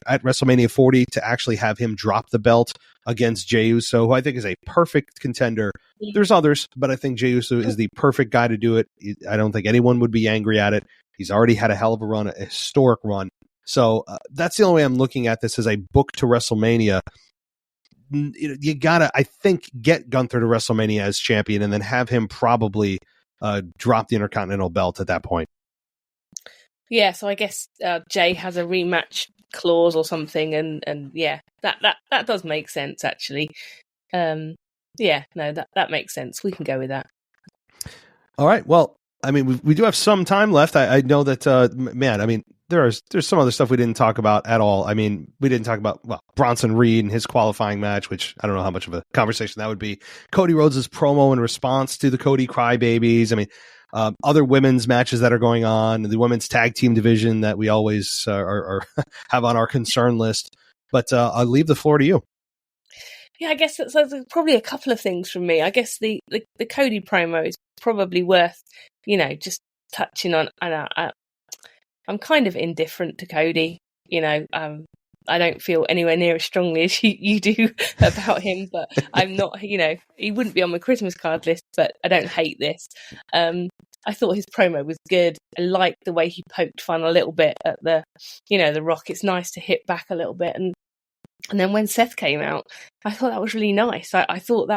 at WrestleMania 40 to actually have him drop the belt against Jey Uso, who I think is a perfect contender. There's others, but I think Jey Uso is the perfect guy to do it. I don't think anyone would be angry at it. He's already had a hell of a run, a historic run. So that's the only way I'm looking at this, as a book to WrestleMania. You gotta, I think, get Gunther to WrestleMania as champion, and then have him probably drop the Intercontinental belt at that point. Yeah, so I guess Jay has a rematch clause or something, and yeah, that does make sense, actually. That makes sense. We can go with that. All right. Well, I mean, we do have some time left. I know that, there's some other stuff we didn't talk about at all. I mean, we didn't talk about, Bronson Reed and his qualifying match, which I don't know how much of a conversation that would be. Cody Rhodes' promo in response to the Cody Crybabies. I mean, other women's matches that are going on, the women's tag team division that we always are have on our concern list. But I'll leave the floor to you. Yeah, I guess there's probably a couple of things from me. I guess the Cody promo is probably worth, just touching on. I'm kind of indifferent to Cody. I don't feel anywhere near as strongly as you do about him, but I'm not, he wouldn't be on my Christmas card list, but I don't hate this. I thought his promo was good. I liked the way he poked fun a little bit at the Rock. It's nice to hit back a little bit. And then when Seth came out, I thought that was really nice. I thought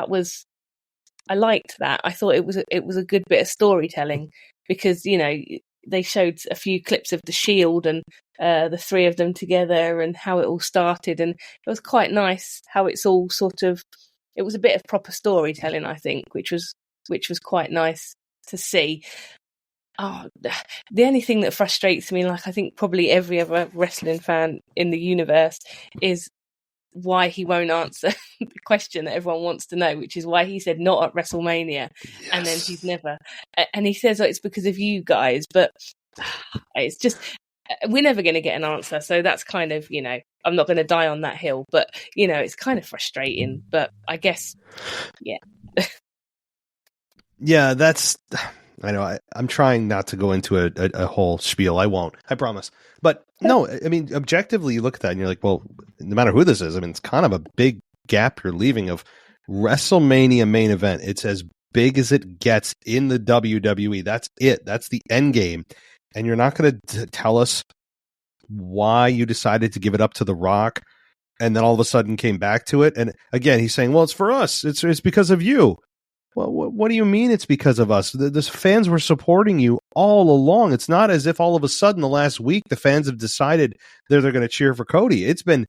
I liked that. I thought it was a good bit of storytelling, because, they showed a few clips of the Shield and the three of them together and how it all started. And it was quite nice how it's all it was a bit of proper storytelling, I think, which was quite nice to see. Oh, the only thing that frustrates me, like I think probably every other wrestling fan in the universe, is why he won't answer the question that everyone wants to know, which is why he said not at WrestleMania. Yes. And then he's never, and he says, it's because of you guys, but it's just, we're never going to get an answer. So that's kind of, I'm not going to die on that hill, but it's kind of frustrating, but I guess, yeah. Yeah, I know. I'm trying not to go into a whole spiel. I won't. I promise. But no, I mean, objectively, you look at that and you're like, well, no matter who this is, I mean, it's kind of a big gap you're leaving of WrestleMania main event. It's as big as it gets in the WWE. That's it. That's the end game. And you're not going to tell us why you decided to give it up to The Rock and then all of a sudden came back to it. And again, he's saying, well, it's for us. It's because of you. Well, what do you mean it's because of us? The fans were supporting you all along. It's not as if all of a sudden the last week the fans have decided they're going to cheer for Cody. It's been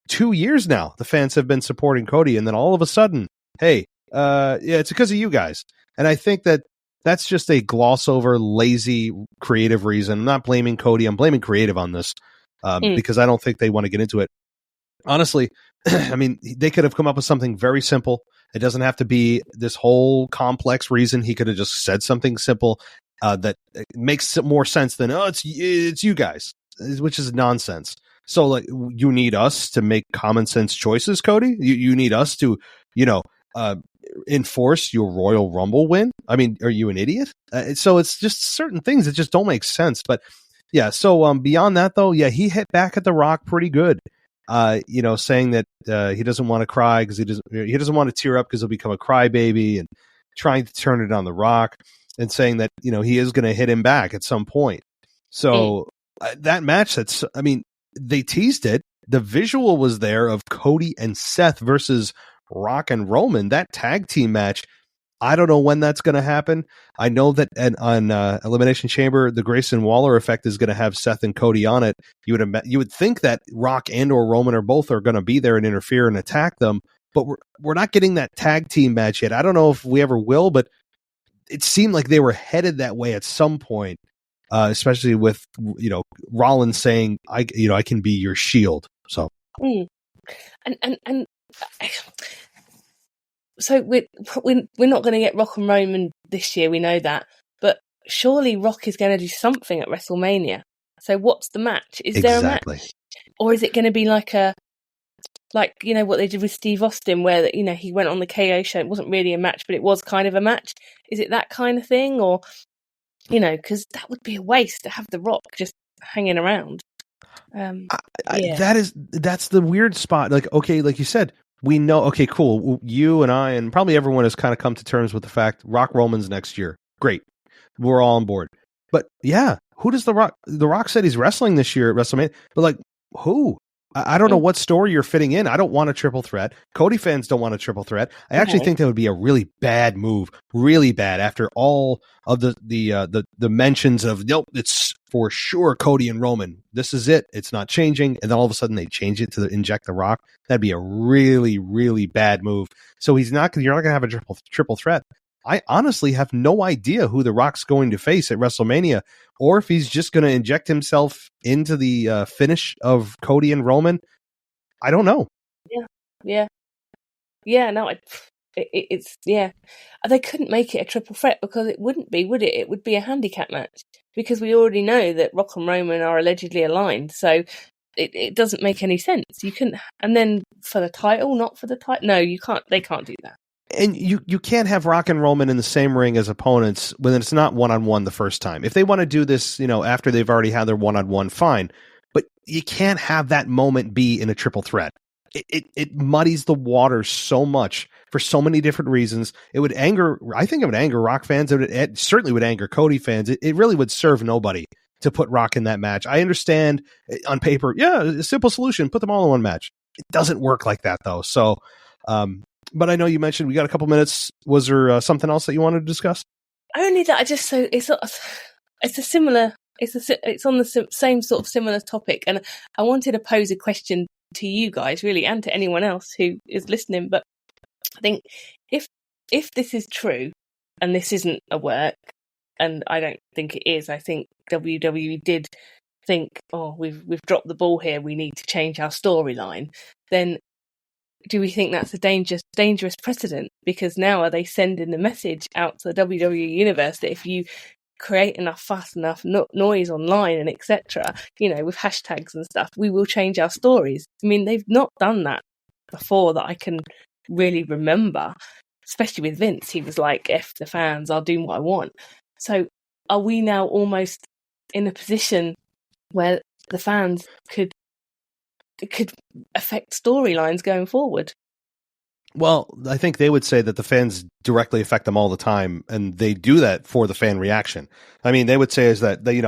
2 years now the fans have been supporting Cody, and then all of a sudden, hey, yeah, it's because of you guys. And I think that's just a gloss over, lazy, creative reason. I'm not blaming Cody. I'm blaming creative on this because I don't think they want to get into it. Honestly, I mean, they could have come up with something very simple. It doesn't have to be this whole complex reason. He could have just said something simple that makes more sense than, oh, it's you guys, which is nonsense. So, like, you need us to make common sense choices, Cody? You need us to, enforce your Royal Rumble win? I mean, are you an idiot? So it's just certain things that just don't make sense. But, yeah, so beyond that, though, yeah, he hit back at The Rock pretty good. Saying that he doesn't want to cry because he doesn't want to tear up because he'll become a crybaby, and trying to turn it on The Rock, and saying that he is going to hit him back at some point. So that match, they teased it. The visual was there of Cody and Seth versus Rock and Roman. That tag team match, I don't know when that's going to happen. I know that on Elimination Chamber, the Grayson Waller effect is going to have Seth and Cody on it. You would think that Rock and or Roman are going to be there and interfere and attack them, but we're not getting that tag team match yet. I don't know if we ever will, but it seemed like they were headed that way at some point, especially with Rollins saying, "I can be your shield." So, and. So we're not going to get Rock and Roman this year, we know that. But surely Rock is going to do something at WrestleMania. So what's the match? Is there a match? Or is it going to be like what they did with Steve Austin, where he went on the KO show? It wasn't really a match, but it was kind of a match. Is it that kind of thing? Or, because that would be a waste to have The Rock just hanging around. That's the weird spot. Like, okay, like you said, we know, okay, cool. You and I and probably everyone has kind of come to terms with the fact Rock Roman's next year. Great. We're all on board. But yeah, who does The Rock? The Rock said he's wrestling this year at WrestleMania. But like, who? I don't know what story you're fitting in. I don't want a triple threat. Cody fans don't want a triple threat. I actually think that would be a really bad move. Really bad after all of the mentions of, nope, it's for sure Cody and Roman. This is it. It's not changing. And then all of a sudden they change it to inject The Rock. That'd be a really, really bad move. So you're not going to have a triple threat. I honestly have no idea who The Rock's going to face at WrestleMania, or if he's just going to inject himself into the finish of Cody and Roman. I don't know. Yeah. No, it's They couldn't make it a triple threat because it wouldn't be, would it? It would be a handicap match because we already know that Rock and Roman are allegedly aligned. So it doesn't make any sense. You can, and then for the title, not for the title. No, you can't. They can't do that. And you can't have Rock and Roman in the same ring as opponents when it's not one-on-one the first time. If they want to do this, after they've already had their one-on-one, fine. But you can't have that moment be in a triple threat. It muddies the water so much for so many different reasons. I think it would anger Rock fans. It certainly would anger Cody fans. It really would serve nobody to put Rock in that match. I understand on paper, a simple solution, put them all in one match. It doesn't work like that though. So, but I know you mentioned we got a couple minutes. Was there something else that you wanted to discuss? Only that it's on the same sort of similar topic, and I wanted to pose a question to you guys, really, and to anyone else who is listening. But I think if this is true, and this isn't a work, and I don't think it is, I think WWE did think, oh, we've dropped the ball here. We need to change our storyline. Then, do we think that's a dangerous precedent? Because now are they sending the message out to the WWE universe that if you create enough fuss, enough noise online and etc., with hashtags and stuff, we will change our stories? I mean, they've not done that before that I can really remember, especially with Vince. He was like, F the fans, I'll do what I want. So are we now almost in a position where the fans could affect storylines going forward? Well, I think they would say that the fans directly affect them all the time, and they do that for the fan reaction. I mean, they would say is that they,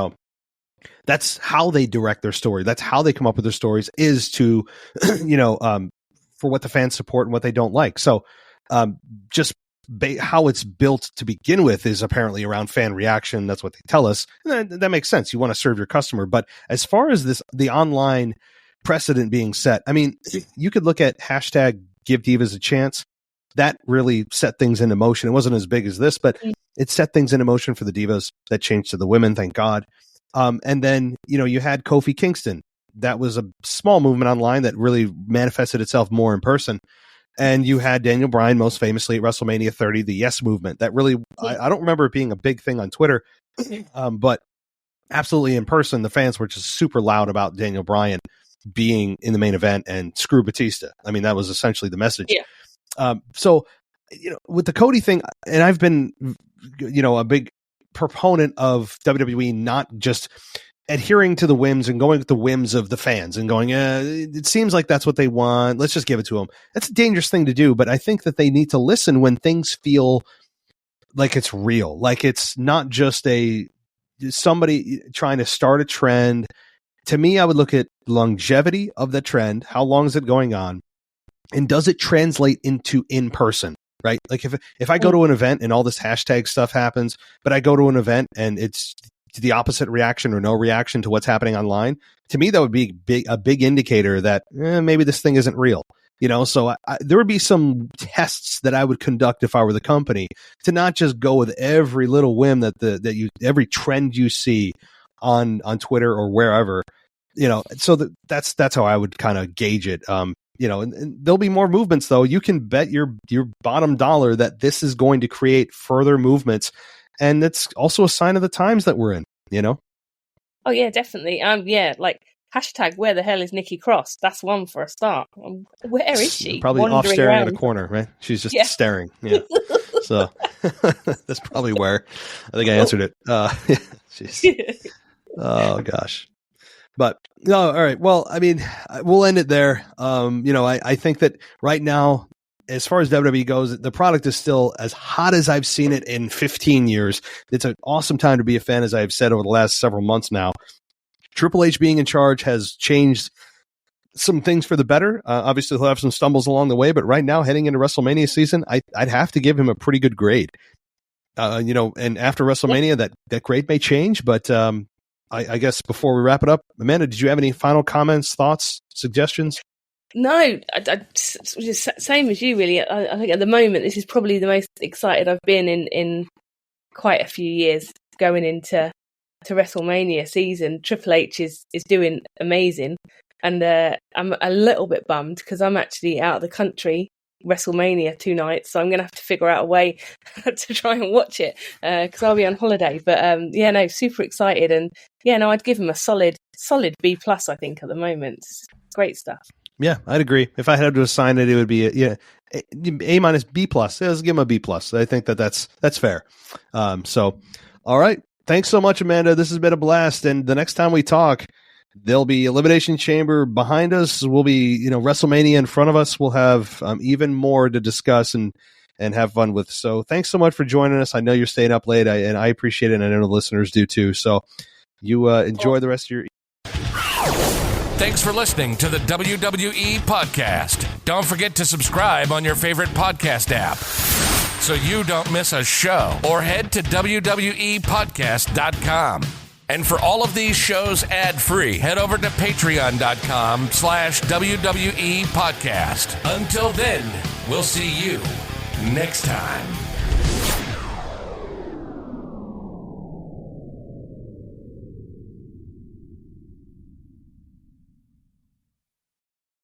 that's how they direct their story. That's how they come up with their stories, is to, for what the fans support and what they don't like. So, just how it's built to begin with is apparently around fan reaction. That's what they tell us. And that makes sense. You want to serve your customer. But as far as the online precedent being set, I mean, you could look at hashtag Give Divas a Chance. That really set things into motion. It wasn't as big as this, but it set things into motion for the Divas. That changed to the women, thank God. And then, you had Kofi Kingston. That was a small movement online that really manifested itself more in person. And you had Daniel Bryan, most famously at WrestleMania 30, the Yes Movement. That really, I don't remember it being a big thing on Twitter, but absolutely in person, the fans were just super loud about Daniel Bryan being in the main event and screw Batista. I mean, that was essentially the message. Yeah. So, with the Cody thing, and I've been, a big proponent of WWE not just adhering to the whims and going with the whims of the fans and going, it seems like that's what they want. Let's just give it to them. That's a dangerous thing to do, but I think that they need to listen when things feel like it's real. Like it's not just somebody trying to start a trend. To me, I would look at longevity of the trend. How long is it going on? And does it translate into in person? Right? Like if I go to an event and all this hashtag stuff happens, but I go to an event and it's the opposite reaction or no reaction to what's happening online, to me, that would be a big indicator that maybe this thing isn't real. So there would be some tests that I would conduct if I were the company to not just go with every little whim every trend you see on Twitter or wherever, so that's how I would kind of gauge it. And there'll be more movements though. You can bet your bottom dollar that this is going to create further movements. And it's also a sign of the times that we're in, Oh yeah, definitely. Like hashtag where the hell is Nikki Cross? That's one for a start. Where is she? Probably off staring at a corner, right? She's just staring. Yeah. So that's probably where I think I answered it. Oh gosh. But no, all right. Well, I mean, we'll end it there. I think that right now, as far as WWE goes, the product is still as hot as I've seen it in 15 years. It's an awesome time to be a fan, as I've said over the last several months now. Triple H being in charge has changed some things for the better. Obviously, he'll have some stumbles along the way, but right now, heading into WrestleMania season, I'd have to give him a pretty good grade. And after WrestleMania, that grade may change, but I guess before we wrap it up, Amanda, did you have any final comments, thoughts, suggestions? No, just same as you, really. I think at the moment, this is probably the most excited I've been in quite a few years going into WrestleMania season. Triple H is doing amazing, and I'm a little bit bummed because I'm actually out of the country WrestleMania 2 nights, so I'm going to have to figure out a way to try and watch it because I'll be on holiday. But super excited, and I'd give him a solid B+. I think at the moment, it's great stuff. Yeah, I'd agree. If I had to assign it, it would be A minus B+. Let's give him a B+. I think that's fair. So, all right. Thanks so much, Amanda. This has been a blast. And the next time we talk, there'll be Elimination Chamber behind us. We'll be, WrestleMania in front of us. We'll have even more to discuss and have fun with. So thanks so much for joining us. I know you're staying up late, and I appreciate it, and I know the listeners do too. So you enjoy the rest of your Thanks for listening to the WWE Podcast. Don't forget to subscribe on your favorite podcast app so you don't miss a show, or head to WWEpodcast.com. And for all of these shows ad-free, head over to patreon.com/WWE Podcast. Until then, we'll see you next time.